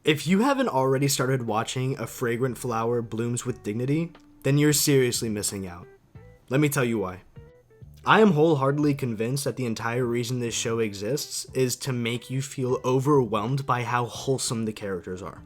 If you haven't already started watching A Fragrant Flower Blooms with Dignity, then you're seriously missing out. Let me tell you why. I am wholeheartedly convinced that the entire reason this show exists is to make you feel overwhelmed by how wholesome the characters are.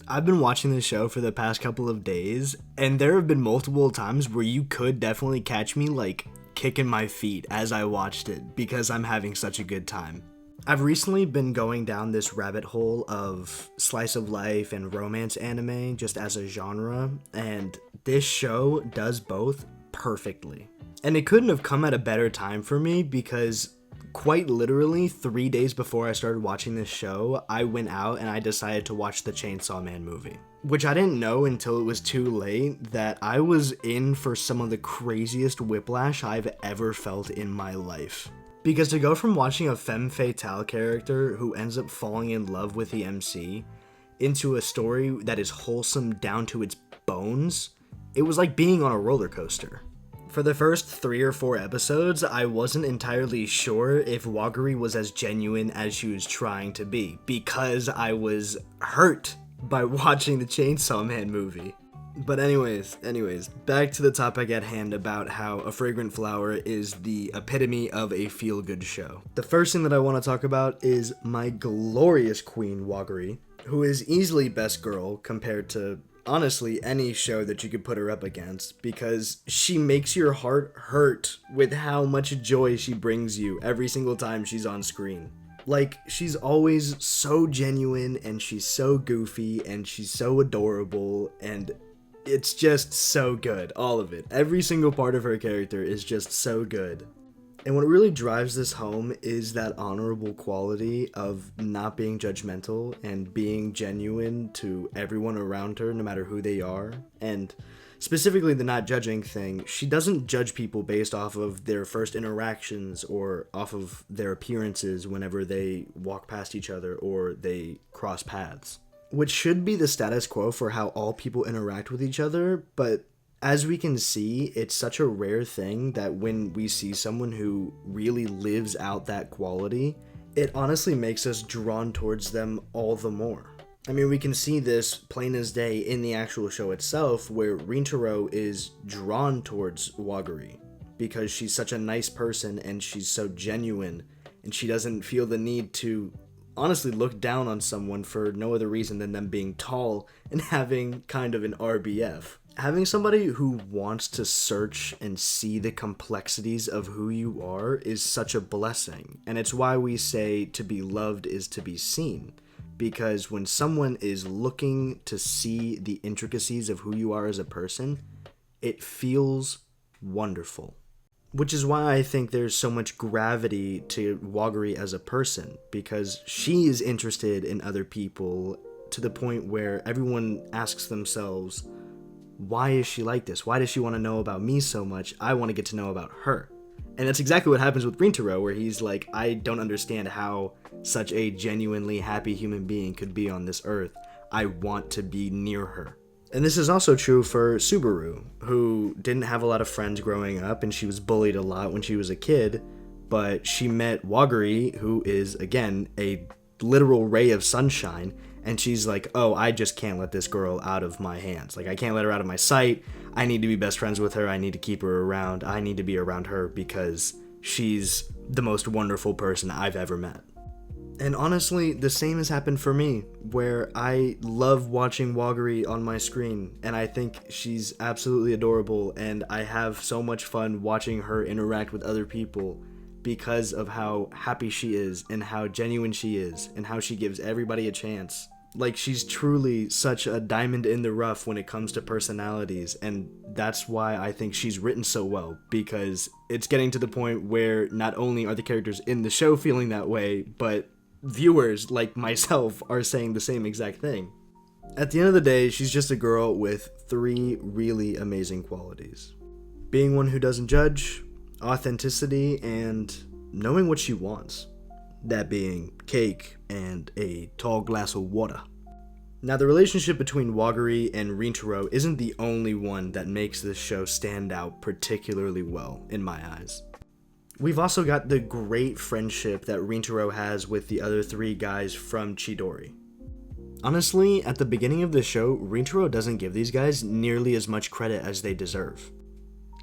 I've been watching this show for the past couple of days, and there have been multiple times where you could definitely catch me kicking my feet as I watched it because I'm having such a good time. I've recently been going down this rabbit hole of slice of life and romance anime just as a genre, and this show does both perfectly. And it couldn't have come at a better time for me because quite literally 3 days before I started watching this show, I went out and I decided to watch the Chainsaw Man movie. Which I didn't know until it was too late that I was in for some of the craziest whiplash I've ever felt in my life. Because to go from watching a femme fatale character who ends up falling in love with the MC into a story that is wholesome down to its bones, it was like being on a roller coaster. For the first 3 or 4 episodes, I wasn't entirely sure if Waguri was as genuine as she was trying to be, because I was hurt by watching the Chainsaw Man movie. But anyways, back to the topic at hand about how A Fragrant Flower is the epitome of a feel-good show. The first thing that I want to talk about is my glorious queen, Waguri, who is easily best girl compared to, honestly, any show that you could put her up against, because she makes your heart hurt with how much joy she brings you every single time she's on screen. She's always so genuine, and she's so goofy, and she's so adorable, and it's just so good, all of it. Every single part of her character is just so good. And what really drives this home is that honorable quality of not being judgmental and being genuine to everyone around her, no matter who they are. And specifically the not judging thing, she doesn't judge people based off of their first interactions or off of their appearances whenever they walk past each other or they cross paths. Which should be the status quo for how all people interact with each other, but as we can see, it's such a rare thing that when we see someone who really lives out that quality, it honestly makes us drawn towards them all the more. I mean, we can see this plain as day in the actual show itself, where Rintaro is drawn towards Waguri because she's such a nice person and she's so genuine, and she doesn't feel the need to honestly look down on someone for no other reason than them being tall and having kind of an RBF. Having somebody who wants to search and see the complexities of who you are is such a blessing, and it's why we say to be loved is to be seen, because when someone is looking to see the intricacies of who you are as a person, it feels wonderful. Which is why I think there's so much gravity to Waguri as a person, because she is interested in other people to the point where everyone asks themselves, why is she like this? Why does she want to know about me so much? I want to get to know about her. And that's exactly what happens with Rintaro, where he's like, I don't understand how such a genuinely happy human being could be on this earth. I want to be near her. And this is also true for Subaru, who didn't have a lot of friends growing up, and she was bullied a lot when she was a kid, but she met Waguri, who is, again, a literal ray of sunshine, and she's like, oh, I just can't let this girl out of my hands. I can't let her out of my sight. I need to be best friends with her. I need to keep her around. I need to be around her because she's the most wonderful person I've ever met. And honestly, the same has happened for me, where I love watching Waguri on my screen, and I think she's absolutely adorable, and I have so much fun watching her interact with other people because of how happy she is, and how genuine she is, and how she gives everybody a chance. She's truly such a diamond in the rough when it comes to personalities, and that's why I think she's written so well, because it's getting to the point where not only are the characters in the show feeling that way, but viewers like myself are saying the same exact thing. At the end of the day, she's just a girl with 3 really amazing qualities. Being one who doesn't judge, authenticity, and knowing what she wants. That being cake and a tall glass of water. Now, the relationship between Waguri and Rintaro isn't the only one that makes this show stand out particularly well, in my eyes. We've also got the great friendship that Rintaro has with the other 3 guys from Chidori. Honestly, at the beginning of the show, Rintaro doesn't give these guys nearly as much credit as they deserve.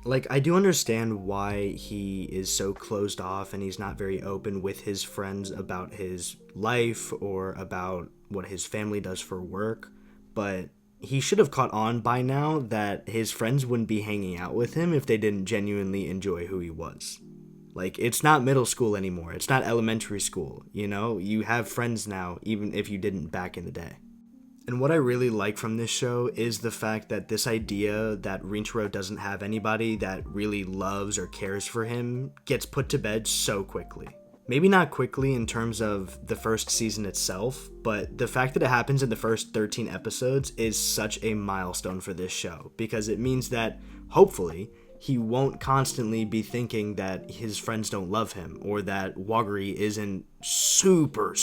Like, I do understand why he is so closed off and he's not very open with his friends about his life or about what his family does for work, but he should have caught on by now that his friends wouldn't be hanging out with him if they didn't genuinely enjoy who he was. Like, it's not middle school anymore. It's not elementary school, you know? You have friends now, even if you didn't back in the day. And what I really like from this show is the fact that this idea that Rintaro doesn't have anybody that really loves or cares for him gets put to bed so quickly. Maybe not quickly in terms of the first season itself, but the fact that it happens in the first 13 episodes is such a milestone for this show, because it means that, hopefully, he won't constantly be thinking that his friends don't love him or that Waguri isn't super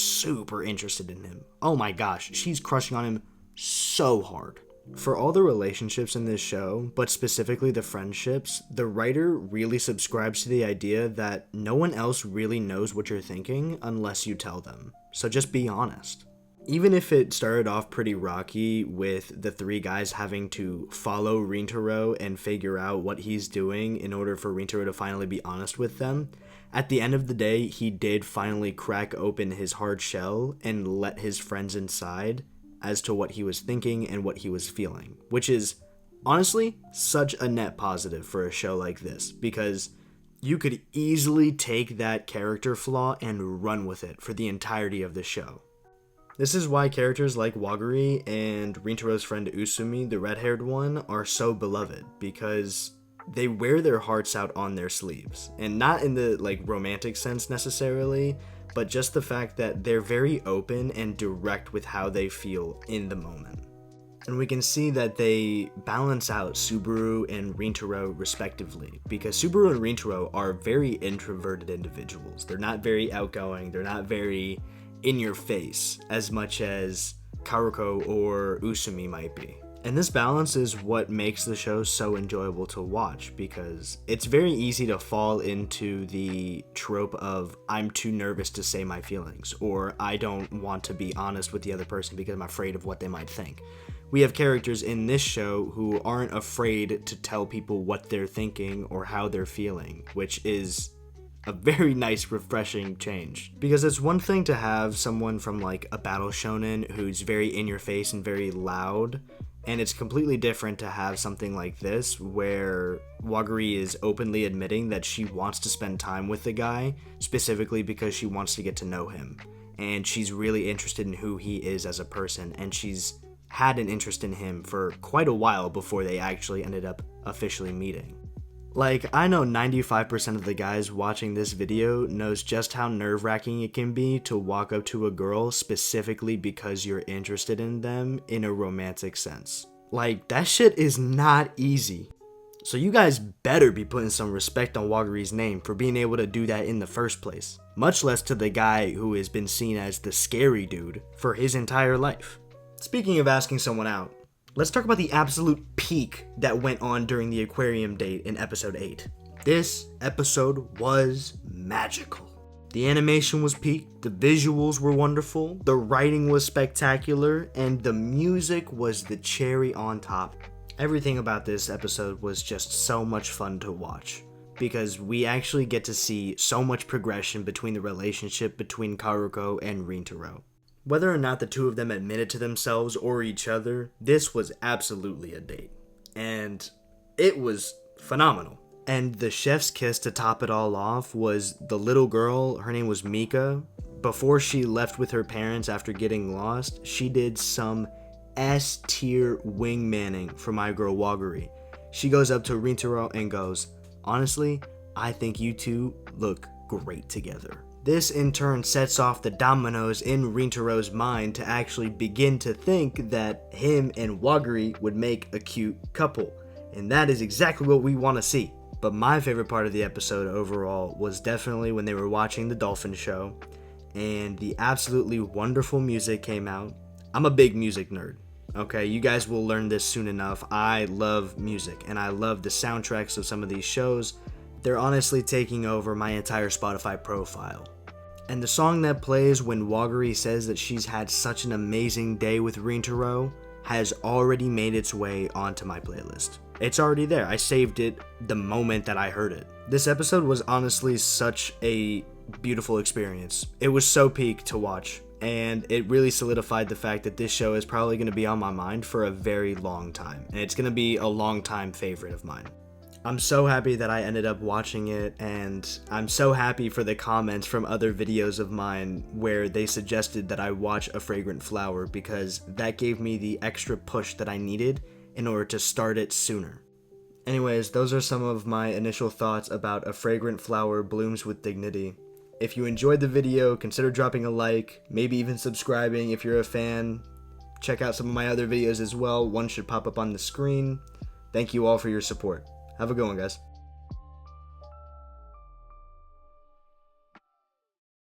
interested in him. Oh my gosh, she's crushing on him so hard. For all the relationships in this show, but specifically the friendships, the writer really subscribes to the idea that no one else really knows what you're thinking unless you tell them. So just be honest. Even if it started off pretty rocky with the three guys having to follow Rintaro and figure out what he's doing in order for Rintaro to finally be honest with them, at the end of the day, he did finally crack open his hard shell and let his friends inside as to what he was thinking and what he was feeling, which is honestly such a net positive for a show like this, because you could easily take that character flaw and run with it for the entirety of the show. This is why characters like Waguri and Rintaro's friend Usumi, the red-haired one, are so beloved, because they wear their hearts out on their sleeves. And not in the romantic sense necessarily, but just the fact that they're very open and direct with how they feel in the moment. And we can see that they balance out Subaru and Rintaro respectively, because Subaru and Rintaro are very introverted individuals. They're not very outgoing, they're not very in your face as much as Kaoruko or Usumi might be. And this balance is what makes the show so enjoyable to watch, because it's very easy to fall into the trope of I'm too nervous to say my feelings, or I don't want to be honest with the other person because I'm afraid of what they might think. We have characters in this show who aren't afraid to tell people what they're thinking or how they're feeling, which is a very nice, refreshing change. Because it's one thing to have someone from a battle shonen who's very in your face and very loud, and it's completely different to have something like this where Waguri is openly admitting that she wants to spend time with the guy, specifically because she wants to get to know him. And she's really interested in who he is as a person, and she's had an interest in him for quite a while before they actually ended up officially meeting. I know 95% of the guys watching this video knows just how nerve-wracking it can be to walk up to a girl specifically because you're interested in them in a romantic sense. That shit is not easy. So you guys better be putting some respect on Waguri's name for being able to do that in the first place. Much less to the guy who has been seen as the scary dude for his entire life. Speaking of asking someone out, let's talk about the absolute peak that went on during the aquarium date in episode 8. This episode was magical. The animation was peak, the visuals were wonderful, the writing was spectacular, and the music was the cherry on top. Everything about this episode was just so much fun to watch, because we actually get to see so much progression between the relationship between Kaoruko and Rintaro. Whether or not the two of them admitted to themselves or each other, this was absolutely a date. And it was phenomenal. And the chef's kiss to top it all off was the little girl, her name was Mika. Before she left with her parents after getting lost, she did some S-tier wingmanning for my girl Waguri. She goes up to Rintaro and goes, "Honestly, I think you two look great together." This in turn sets off the dominoes in Rintaro's mind to actually begin to think that him and Waguri would make a cute couple. And that is exactly what we want to see. But my favorite part of the episode overall was definitely when they were watching the dolphin show and the absolutely wonderful music came out. I'm a big music nerd. Okay, you guys will learn this soon enough. I love music and I love the soundtracks of some of these shows. They're honestly taking over my entire Spotify profile. And the song that plays when Waguri says that she's had such an amazing day with Rintaro has already made its way onto my playlist. It's already there. I saved it the moment that I heard it. This episode was honestly such a beautiful experience. It was so peak to watch, and it really solidified the fact that this show is probably going to be on my mind for a very long time, and it's going to be a long time favorite of mine. I'm so happy that I ended up watching it, and I'm so happy for the comments from other videos of mine where they suggested that I watch A Fragrant Flower, because that gave me the extra push that I needed in order to start it sooner. Anyways, those are some of my initial thoughts about A Fragrant Flower Blooms with Dignity. If you enjoyed the video, consider dropping a like, maybe even subscribing if you're a fan. Check out some of my other videos as well. One should pop up on the screen. Thank you all for your support. Have a good one, guys.